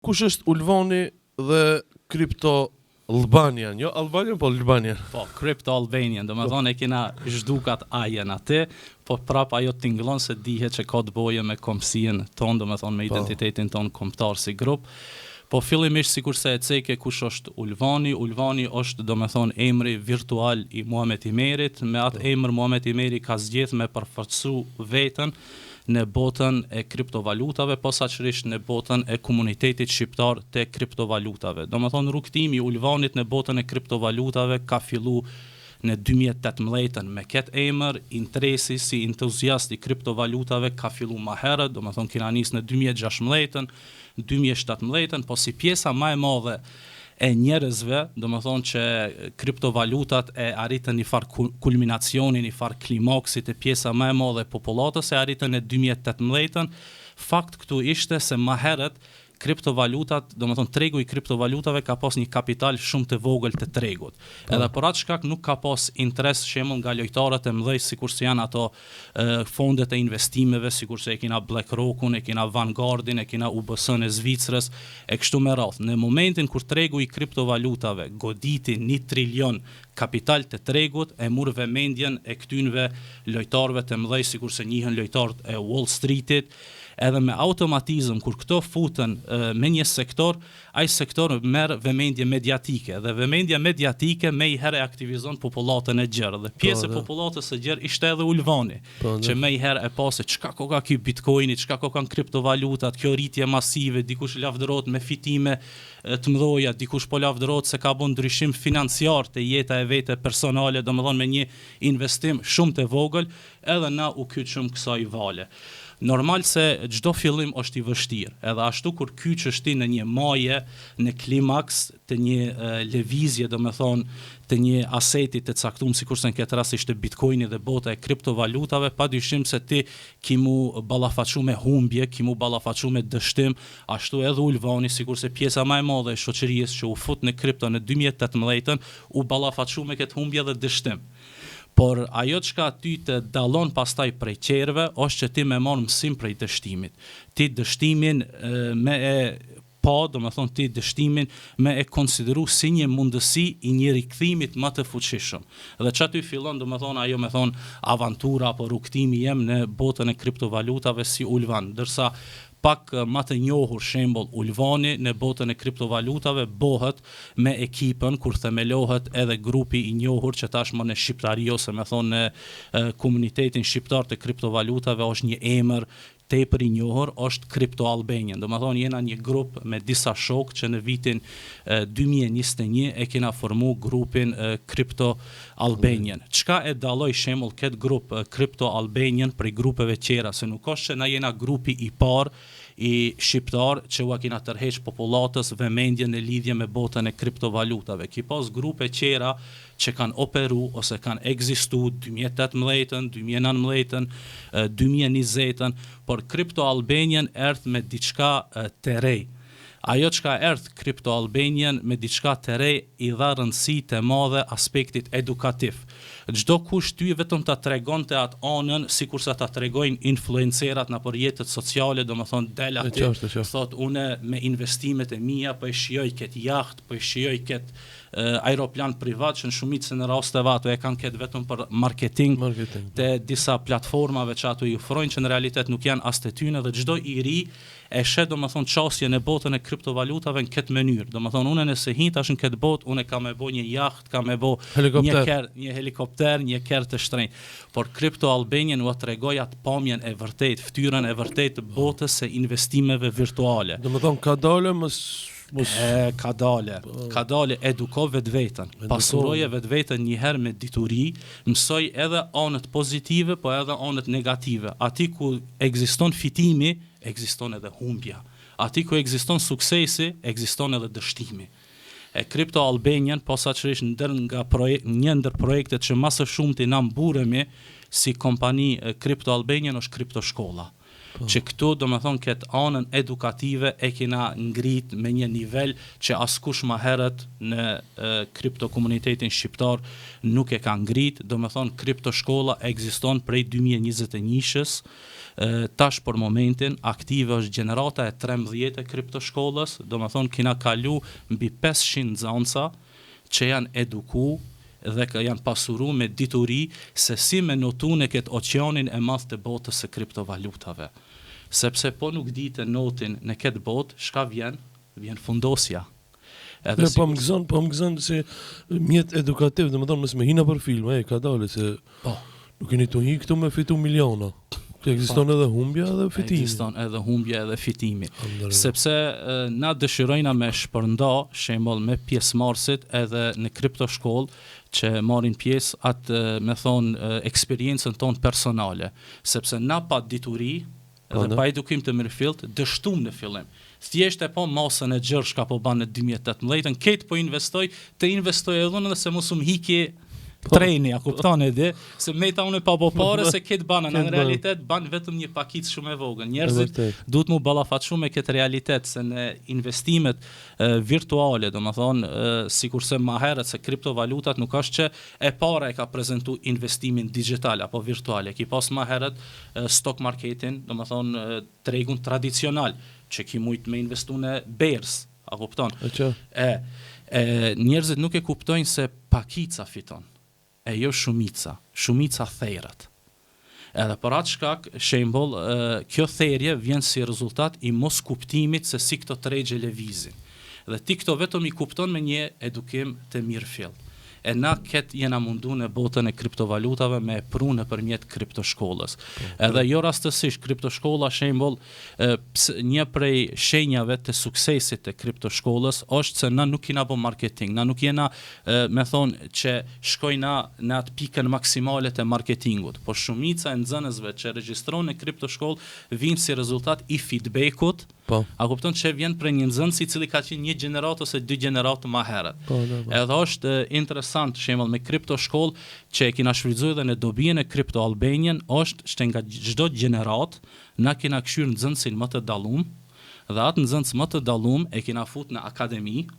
Kush është Ulvani dhe Kripto Albanian? Jo Albanian, po Albanian. Po, Crypto Albanian, do me thonë e kena zhdukat ajen aty, po prap ajo tingëllon se dihet që ka të boje me komësien ton, do me thonë me identitetin ton kombëtar si grup. Po fillimisht sikur se e ceke kush është Ulvani, Ulvani është do me thonë emri virtual i Muhamet Imerit, me atë emër Muhamet Imeri ka zgjedh me përfaqësu veten në botën e kriptovalutave, posaçërisht në botën e komunitetit shqiptar të kriptovalutave. Do me thonë rrugtimi i Ulvanit në botën e kriptovalutave ka fillu në 2018 me këtë emër, interesi si entuziast i kriptovalutave ka fillu më herët, do me thonë kena nis në 2016, 2017, po si pjesa më e madhe e njerëzve, do me thonë që kriptovalutat e arritën një farë kulminacionin, një farë klimaksit e pjesa më e madhe e popullatës e arritën në 2018, fakt këtu ishte se më herët kriptovalutat, do me thonë tregu i kriptovalutave ka pas një kapital shumë të vogël të tregut. Edhe për atë shkak nuk ka pas interes shembull nga lojtarët e mëdhej sikur se janë ato fondet e investimeve, sikur se e kena BlackRockun, e kena Vanguardin, e kena UBS-n e Zvicrës, e kështu me radhë. Në momentin kur tregu i kriptovalutave goditi 1 trilion kapital të tregut, e mur vëmendjen e këtynve lojtarëve të mëdhej sikur se njihen lojtarët e Wall Streetit, edhe me automatizëm, kur këto futen me një sektor, ai sektor merr vëmendje mediatike, dhe vëmendja mediatike me i herë aktivizon popullatën e gjerë, dhe pjesë e popullatës së gjerë ishte edhe Ulvani, që me i herë e pase çka ka ky Bitcoini, çka kanë kriptovalutat, kjo rritje masive, dikush lavdërohet me fitime të mëdha, dikush po lavdërohet se ka bën ndryshim financiar te jeta e vete personale, domethënë me një investim shumë të vogël, edhe na u kyçëm kësaj vale. Normal se çdo fillim është i vështirë, edhe ashtu kur kyçesh ti në një maje, në klimaks të një lëvizje, domethënë të një aseti të caktuar, sikurse në këtë rast ishte Bitcoini dhe bota e kriptovalutave, padyshim se ti kimu ballafaqu me humbje, kimu ballafaqu me dështim, ashtu edhe Ulvani, sikurse pjesa më e madhe e shoqërisë që u fut në kripto në 2018 u ballafaqu me këtë humbje dhe dështim. Por ajo çka ty të dallon pastaj prej qerve është që ti me marr mësim prej dështimit. Ti dështimin me e pa, do me thonë ti dështimin me e konsideru si një mundësi i një rikthimit më të fuqishëm. Dhe që aty fillon, do me thonë ajo me thonë avantura apo rrugtimi jem në botën e kriptovalutave si Ulvan, dërsa pak më të njohur shembull Ulvani në botën e kriptovalutave bëhet me ekipën kur themelohet edhe grupi i njohur që tashmë në shqiptari ose me thonë në komunitetin shqiptar të kriptovalutave është një emër tepër i njohur, është Crypto Albanian. Do me thonë jena një grup me disa shok që në vitin 2021 e kena formu grupin Crypto Albanian. Çka e dalloj shembull këtë grup Crypto Albanian prej grupeve tjera, se nuk është që na jena grupi i parë i shqiptar që u kena tërheq popullatës vëmendjen në lidhje me botën e kriptovalutave. Ki pas grupe tjera që kanë operu ose kanë ekzistu 2018, 2019, 2020, por Crypto Albanian erdh me diçka të re. Ajo çka erdh Crypto Albanian me diçka të re i dha rëndësi të madhe aspektit edukativ. Çdo kush ty vetëm ta tregonte atë anën sikurse ta tregojnë influencerat në rrjetet sociale, domethënë del aty, thot unë me investimet e mia po e shijoj këtë jaht, po e shijoj këtë aeroplan privat që në shumicën e rasteve ato e kanë këtë vetëm për marketing. Te disa platformave që ato i ofrojnë që në realitet nuk janë as të tyne, dhe çdo i ri e shet domethënë çësje në botën e kriptovalutave në këtë mënyrë. Domethënë unë nëse hi tash në këtë botë, unë kam me bë një jaht, kam me bë një helikopter, një kerr të shtrenjtë. Por Crypto Albanian u tregoi atë pamjen e vërtet, fytyrën e vërtet të botës së investimeve virtuale. Domethënë ka dalë ka dale eduko vetveten, pasuroje vetveten një herë me dituri, mësoj edhe anët pozitive, po edhe anët negative. Ati ku ekziston fitimi, ekziston edhe humbja. Ati ku ekziston suksesi, ekziston edhe dështimi. Crypto Albanian, posaçërisht një ndër projektet që më së shumti na mburemi si kompani Crypto Albanian është Crypto Shkolla. Që këtu do me thonë këtë anën edukative e kena ngrit me një nivel që askush ma herët në kriptokomunitetin shqiptar nuk e ka ngrit. Do me thonë Crypto Shkolla ekziston prej 2021-shës, tash për momentin aktive është gjenerata e 13 e kriptoshkollës, do më thonë kina kalu mbi 500 nxënësa që janë eduku dhe janë pasuru me dituri se si me notu në këtë oqeanin e madh të botës së kriptovalutave. Sepse po nuk dite notin në këtë botë, shka vjen fundosja. Edhe po më gëzon se mjet edukativ, domethënë mos më hina për film, ka dalë se po nuk keni të hi këtu me fitu miliona. Ekziston edhe humbja edhe fitimi. Ekziston edhe humbja edhe fitimi. Sepse na dëshirojna me shpërnda, shembull me pjesëmarrësit edhe në kriptoshkollë që marrin pjesë atë me thonë eksperiencën tonë personale, sepse na pa dituri edhe pa edukim të mirëfillt, dështum në fillim. Thjesht e po masën e gjërë shka po banë në 2018, ketë po të investoj edhe nëse mos më hiki treni, a kupton edhe, se me ta unë pa bo pare se ketë banë, në realitet banë vetëm një pakicë shumë e vogël. Njerëzit duhet mu ballafaqsu me këtë realitet, se në investimet virtuale, do më thonë, si kurse ma herët se kriptovalutat nuk është që e para e ka prezentu investimin digital apo virtuale, ki pas ma herët stock marketin, do më thonë, tregun tradicional, që ki mujt me investu në bers, a kupton? Njerëzit nuk e kuptojnë se pakica fiton, e jo shumica therët. Edhe për atë shkak, shembull, kjo therje vjen si rezultat i mos kuptimit se si këto tregje lëvizin. Dhe ti këto vetëm i kupton me një edukim të mirëfillt. E na këtë jena mundu në botën e kriptovalutave me pru në përmjet kriptoshkollës. Edhe jo rastësisht, kriptoshkolla shembull, një prej shenjave të suksesit të kriptoshkollës është se na nuk kena bo marketing, na nuk jena me thonë që shkojna në atë pikën maksimale të marketingut, por shumica e nxënësve që regjistron në kriptoshkollë vinë si rezultat i feedbackut, a kupton që vjen për një nxënës i cili ka qenë një gjenerat ose 2 gjenerat më herët. Edhe është interesant, shembull me kriptoshkollë që e kina shfrytzuar edhe në dobien e Crypto Albanian, është që nga çdo gjenerat na kina kshyrë nxënësin më të dallum, dhe atë nxënës më të dallum e kina fut në akademi.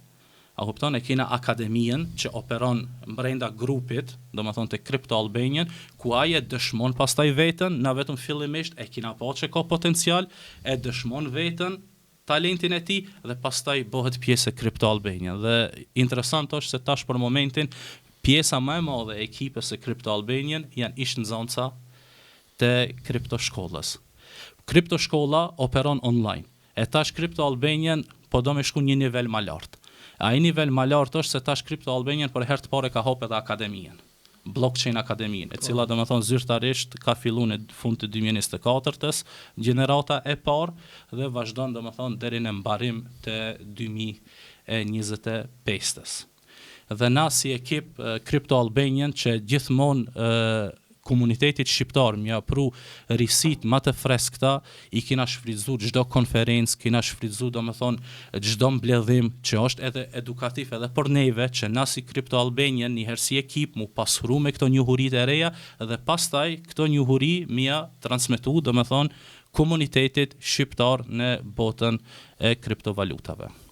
A kupton, e kena akademien që operon brenda grupit, do më thonë të Crypto Albanian, ku aje dëshmon pastaj vetën, na vetëm fillimisht e kena pa që ka potencial, e dëshmon vetën, talentin e ti, dhe pastaj bëhet pjesë e Crypto Albanian. Dhe interesant është se tash për momentin, pjesa më e madhe e ekipës e Crypto Albanian janë ish nxënësa të kriptoshkollës. Kriptoshkolla operon online, e tash Crypto Albanian po do me shku një nivel më lartë. A i nivel më lartë është se tash Crypto Albanian për herë të parë ka hapur edhe akademien, blockchain akademien, e cila do të thonë zyrtarisht ka filluar në fund të 2024-s, gjenerata e parë dhe vazhdon do të thonë deri në mbarim të 2025-s. Dhe na si ekip Crypto Albanian që gjithmonë komunitetit shqiptar më pru risit më të freskëta, i kina shfrytzu çdo konferencë, kina shfrytzu domethënë çdo mbledhim që është edhe edukativ edhe për neve që na si Crypto Albanian një herë si ekip mu pasuru me këto njohuritë e reja dhe pastaj këto njohuri mia transmetu domethënë komunitetit shqiptar në botën e kriptovalutave.